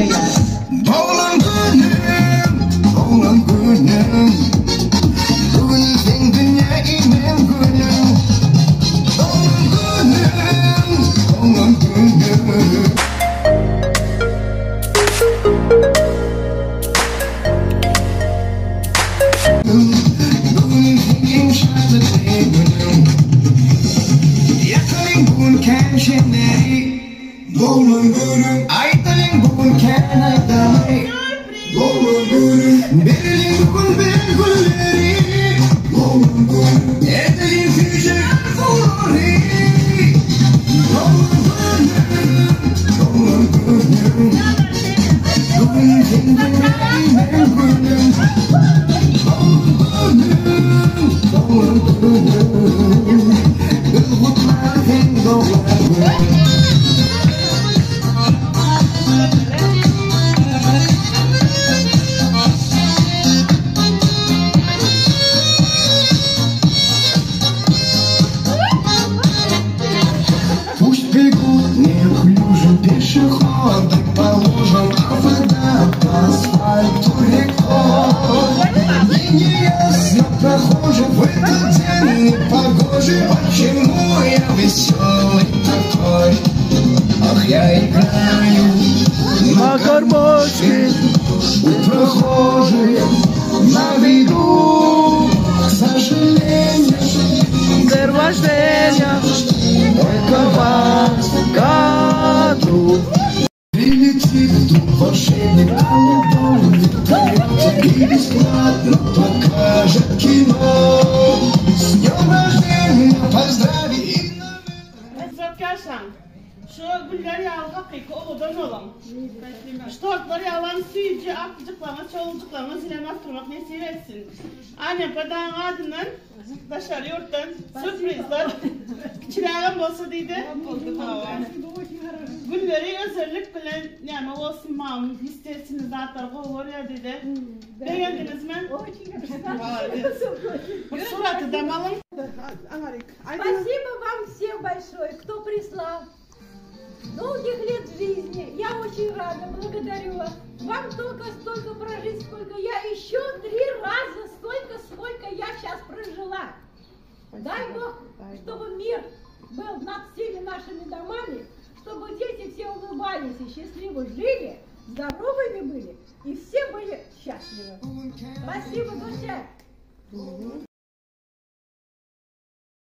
ya. Oğlan gönlüm, oğlan gönlüm. Bugün sen dünya inem gönlüm. Oğlan gönlüm, oğlan gönlüm. Bugün senin şartlı gönlüm. Yakalayın bugün kendini. Oğlan gönlüm. Aytalayın bugün kendini. Oğlan gönlüm. Verelim bugün ben gülleri. Oğlan gönlüm. Edelim füze furori. Oğlan gönlüm. Oğlan gönlüm. Bugün senin dünyayı gönlüm. Oğlan gönlüm. Oğlan gönlüm. Ilgutlar sen oğlan gönlüm. Пусть бегут неуклюжим пешеходы по лужам, а вода по асфальту рекой. И неясно прохожим в этот день непогожий, почему я веселый такой. Ах, я играю на гармошке у прохожих на виду, к сожалению, День рождения только вас году. Прилетит вдруг волшебник голубой, и бесплатно покажет кино. С днем рождения поздравит. Arkadaşlar, şu gülleri al hakiki oludan olan. Ştortları yalan suyucu, akıcıklama, çoğulcuklama, zileme attırmak nasip etsin. Annem padağın adından dışarı yurttan sürprizler. Çırağım olsa deydi. Gülleri özellik bilen yani olsun mamın istersiniz zaten olur ya dedi. Beğendiniz mi? Suratı damalım. Спасибо вам всем большое, кто прислал. Долгих лет жизни. Я очень рада, благодарю вас. Вам только столько прожить, сколько я еще 3 раза столько, сколько я сейчас прожила. Дай Бог, чтобы мир был над всеми нашими домами, чтобы дети все улыбались и счастливо жили, здоровыми были и все были счастливы. Спасибо, душа.